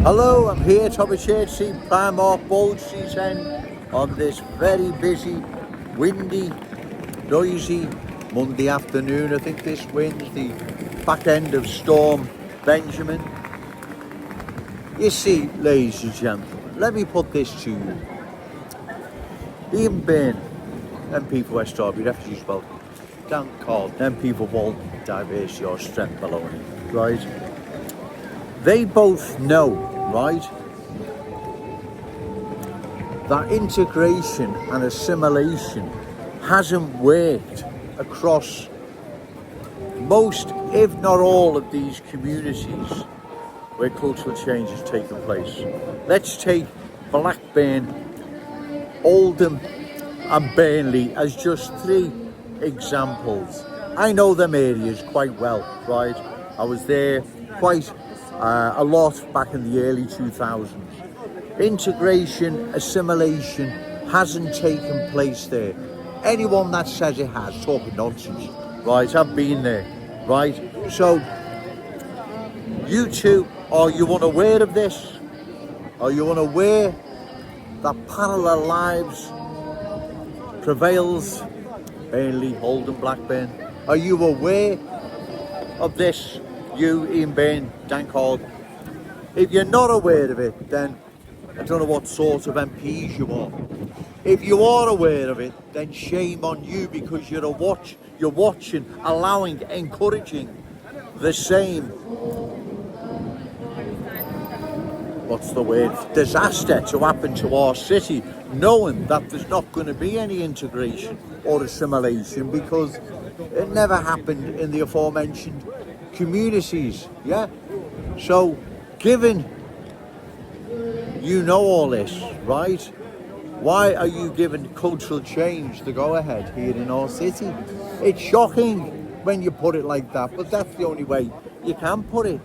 Hello, I'm here, Complicit, see Primark Bold Street End on this very busy, windy, noisy Monday afternoon. I think this wind's the back end of Storm Benjamin. You see, ladies and gentlemen, let me put this to you. Ian Byrne, MP for West Derby, Refugees Welcome. Dan Carden, MP for Walton, Diversity or Strength Maloney, right? They both know, right, that integration and assimilation hasn't worked across most, if not all, of these communities where cultural change has taken place. Let's take Blackburn, Oldham and Burnley as just three examples. I know them areas quite well, right? I was there quite a lot back in the early 2000s. Integration, assimilation hasn't taken place there. Anyone that says it has, talking nonsense, right? I've been there, right? So, you two, are you unaware of this? Are you unaware that parallel lives prevails? Burnley, Oldham, Blackburn. Are you aware of this? You, Ian Byrne, Dan Carden. If you're not aware of it, then I don't know what sort of MPs you are. If you are aware of it, then shame on you, because you're watching, allowing, encouraging the same, what's the word, disaster to happen to our city, knowing that there's not going to be any integration or assimilation because it never happened in the aforementioned communities, yeah? So, given you know all this, right? Why are you giving cultural change the go-ahead here in our city? It's shocking when you put it like that, but that's the only way you can put it.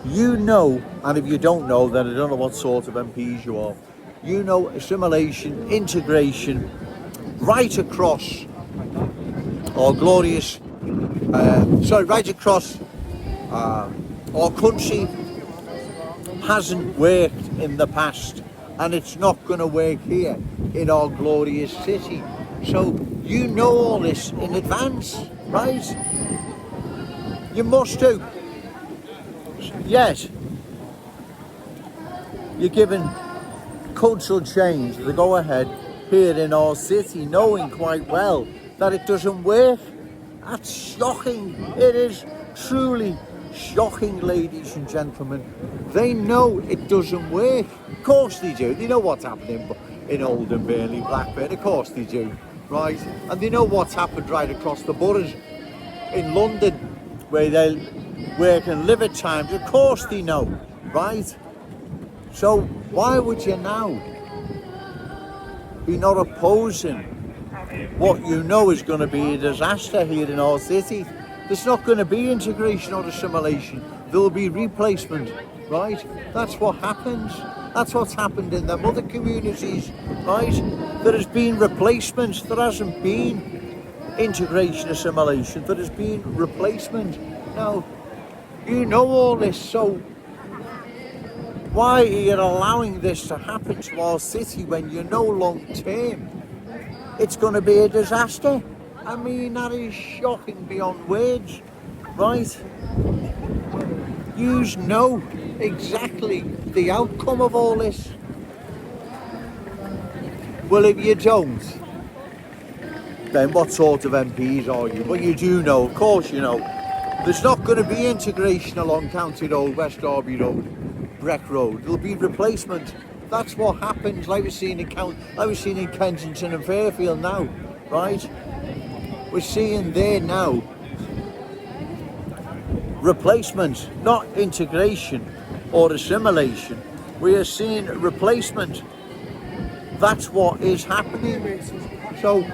You know, and if you don't know, then I don't know what sort of MPs you are. You know, assimilation, integration, right across our glorious, right across our country hasn't worked in the past, and it's not going to work here in our glorious city. So you know all this in advance, right? You must do. Yet you're giving cultural change the go-ahead here in our city, knowing quite well that it doesn't work. That's shocking. It is truly shocking, ladies and gentlemen. They know it doesn't work. Of course they do. They know what's happening in Oldham, Burnley, Blackburn. Of course they do, right? And they know what's happened right across the boroughs in London, where they work and live at times. Of course they know, right? So why would you now be not opposing what you know is going to be a disaster here in our city? There's not going to be integration or assimilation. There will be replacement, right? That's what happens. That's what's happened in them other communities, right? There has been replacement. There hasn't been integration, assimilation. There has been replacement. Now, you know all this, so why are you allowing this to happen to our city when you know long term it's going to be a disaster? I mean, that is shocking beyond words, right? You know exactly the outcome of all this. Well, if you don't, then what sort of MPs are you? Well, you do know, of course you know. There's not going to be integration along County Road, West Derby Road, Breck Road. There'll be replacement. That's what happens, like we've seen in Kensington and Fairfield now, right? We're seeing there now replacement, not integration or assimilation. We are seeing replacement. That's what is happening. So,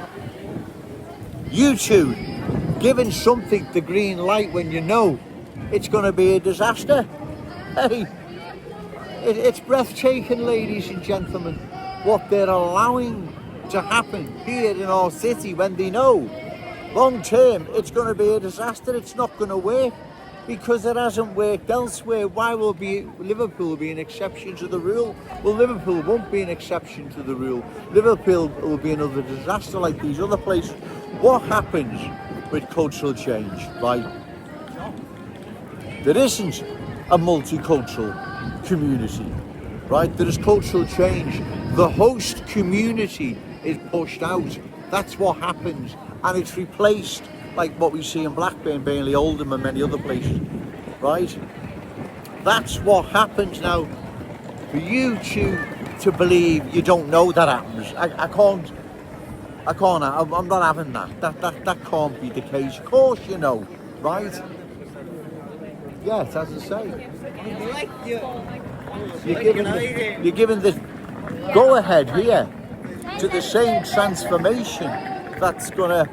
you two giving something the green light when you know it's going to be a disaster. Hey, it's breathtaking, ladies and gentlemen, what they're allowing to happen here in our city when they know long term it's going to be a disaster. It's not going to work. Because it hasn't worked elsewhere. Why will Liverpool be an exception to the rule? Well, Liverpool won't be an exception to the rule. Liverpool will be another disaster like these other places. What happens with cultural change? Right? There isn't a multicultural community, right? There is cultural change. The host community is pushed out. That's what happens, and it's replaced like what we see in Blackburn, Burnley, Oldham and many other places, right? That's what happens now. For you to believe you don't know that happens, I'm not having that. That can't be the case. Of course you know, right? Yes, as I say, you're giving the go-ahead here to the same transformation that's gonna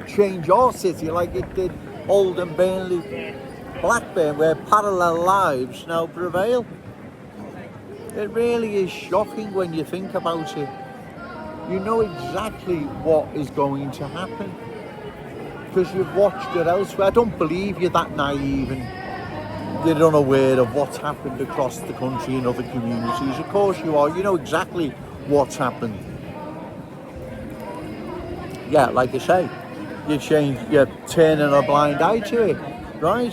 change our city like it did Oldham, Burnley, Blackburn, where parallel lives now prevail. It really is shocking when you think about it. You know exactly what is going to happen because you've watched it elsewhere. I don't believe you're that naive and you're unaware of what's happened across the country in other communities. Of course you are. You know exactly what's happened. Yeah, like I say, you're turning a blind eye to it, right?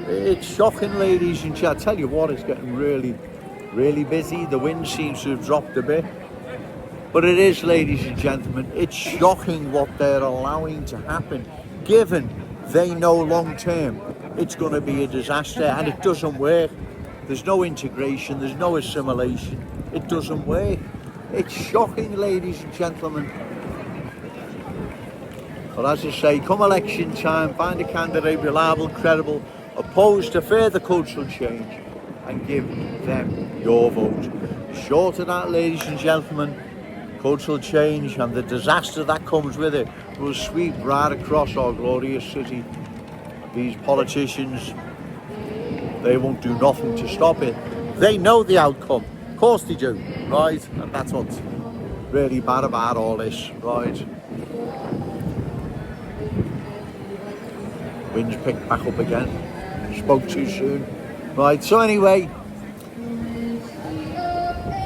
It's shocking, ladies and gentlemen. I tell you what, it's getting really, really busy. The wind seems to have dropped a bit. But it is, ladies and gentlemen, it's shocking what they're allowing to happen, given they know long term it's going to be a disaster and it doesn't work. There's no integration, there's no assimilation. It doesn't work. It's shocking, ladies and gentlemen. But as I say, come election time, find a candidate reliable, credible, opposed to further cultural change, and give them your vote. Short of that, ladies and gentlemen, cultural change and the disaster that comes with it will sweep right across our glorious city. These politicians, they won't do nothing to stop it. They know the outcome. Of course they do, right? And that's what's really bad about all this, right? Wind's picked back up again. Spoke too soon. Right, so anyway,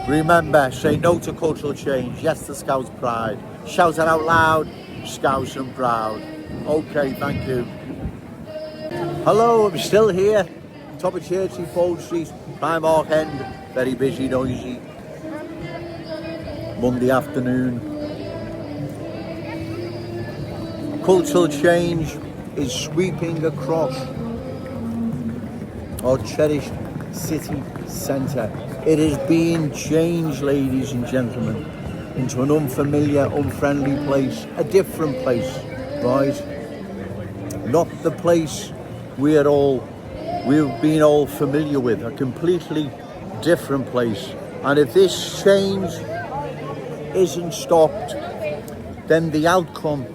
remember, say no to cultural change, yes to Scouse pride. Shout it out loud, Scouse and proud. Okay, thank you. Hello, I'm still here. Top of Churchley, Fold Street, Primark End. Very busy, noisy. Monday afternoon. Cultural change is sweeping across our cherished city centre. It is being changed, ladies and gentlemen, into an unfamiliar, unfriendly place, a different place, right? Not the place we've been all familiar with, a completely different place. And if this change isn't stopped, then the outcome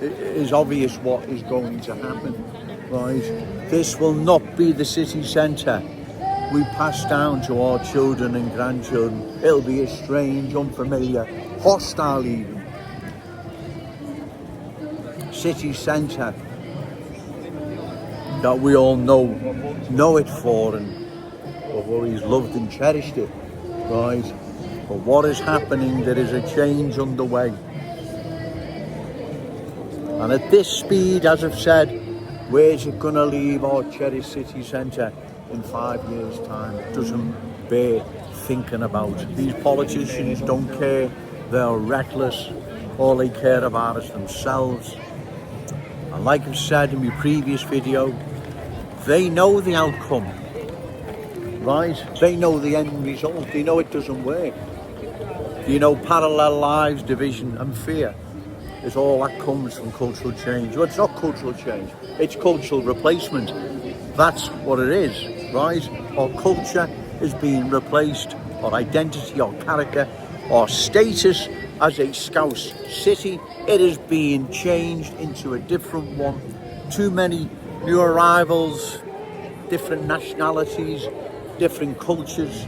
is obvious what is going to happen, right? This will not be the city centre we pass down to our children and grandchildren. It'll be a strange, unfamiliar, hostile even city centre that we all know it for and have always loved and cherished it, right? But what is happening, there is a change underway. And at this speed, as I've said, where's it going to leave our cherished city centre in 5 years' time? It doesn't bear thinking about. These politicians don't care. They're reckless. All they care about is themselves. And like I've said in my previous video, they know the outcome, right? They know the end result. They know it doesn't work. You know, parallel lives, division and fear is all that comes from cultural change. Well, it's not cultural change, it's cultural replacement. That's what it is, right? Our culture is being replaced, our identity, our character, our status as a Scouse city, it is being changed into a different one. Too many new arrivals, different nationalities, different cultures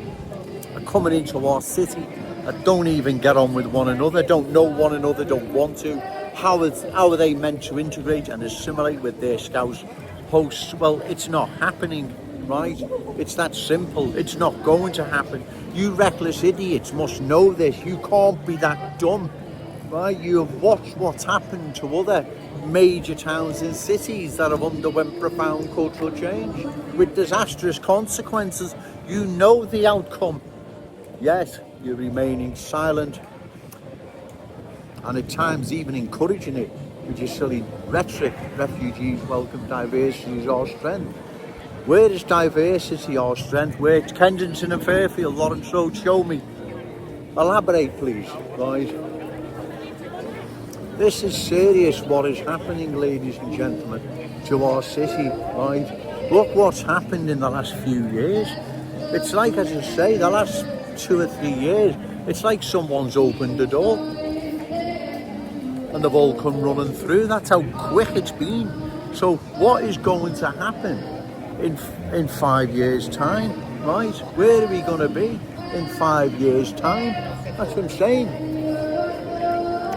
are coming into our city that don't even get on with one another, don't know one another, don't want to. How are they meant to integrate and assimilate with their Scouse hosts. Well, it's not happening, right? It's that simple. It's not going to happen. You reckless idiots must know this. You can't be that dumb, right? You have watched what's happened to other major towns and cities that have underwent profound cultural change with disastrous consequences. You know the outcome, yet you're remaining silent, and at times even encouraging it with your silly rhetoric. Refugees welcome, diversity is our strength. Where is diversity our strength? Where it's Kensington and Fairfield, Lawrence Road, show me. Elaborate, please, right? This is serious what is happening, ladies and gentlemen, to our city, right? Look what's happened in the last few years. It's like, as I say, the last 2 or 3 years, it's like someone's opened the door and they've all come running through. That's how quick it's been. So what is going to happen in 5 years' time, right? Where are we going to be in 5 years' time? That's what I'm saying.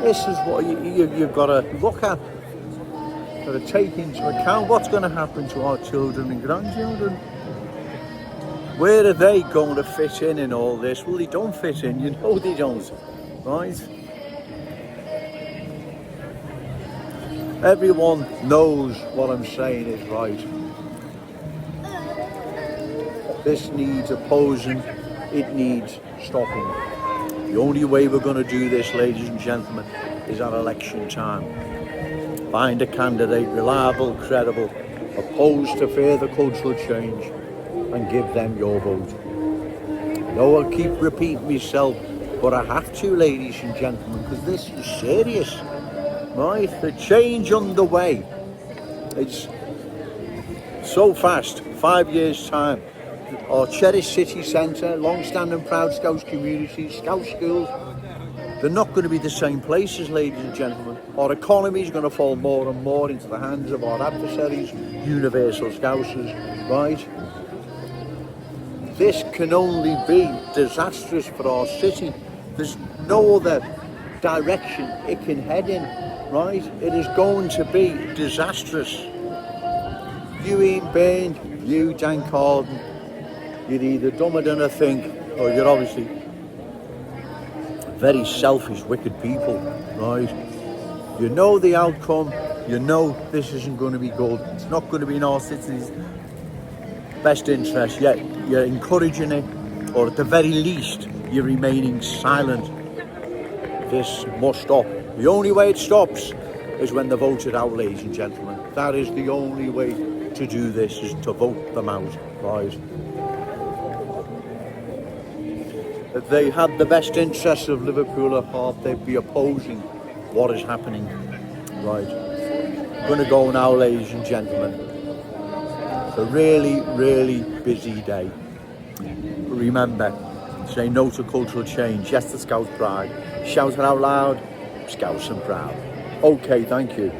This is what you've got to look at, got to take into account what's going to happen to our children and grandchildren. Where are they going to fit in all this? Well, they don't fit in, you know they don't, right? Everyone knows what I'm saying is right. This needs opposing, it needs stopping. The only way we're going to do this, ladies and gentlemen, is at election time. Find a candidate, reliable, credible, opposed to further cultural change, and give them your vote. No, I'll keep repeating myself, but I have to, ladies and gentlemen, because this is serious, right? The change underway. It's so fast. 5 years' time. Our cherished city centre, long-standing proud Scouse communities, Scouse schools, they're not going to be the same places, ladies and gentlemen. Our economy is going to fall more and more into the hands of our adversaries, universal Scousers, right? This can only be disastrous for our city. There's no other direction it can head in, right? It is going to be disastrous. You ain't Byrne, you Dan Carden, you're either dumber than I think, or you're obviously very selfish, wicked people, right? You know the outcome, you know this isn't going to be good, it's not going to be in our city's best interest, yet you're encouraging it, or at the very least, you're remaining silent. This must stop. The only way it stops is when they're voted out, ladies and gentlemen. That is the only way to do this, is to vote them out, right? If they had the best interests of Liverpool at heart, they'd be opposing what is happening, right? I'm going to go now, ladies and gentlemen. It's a really, really busy day. But remember, say no to cultural change, yes to Scouse pride. Shout it out loud, Scouse and proud. Okay, thank you.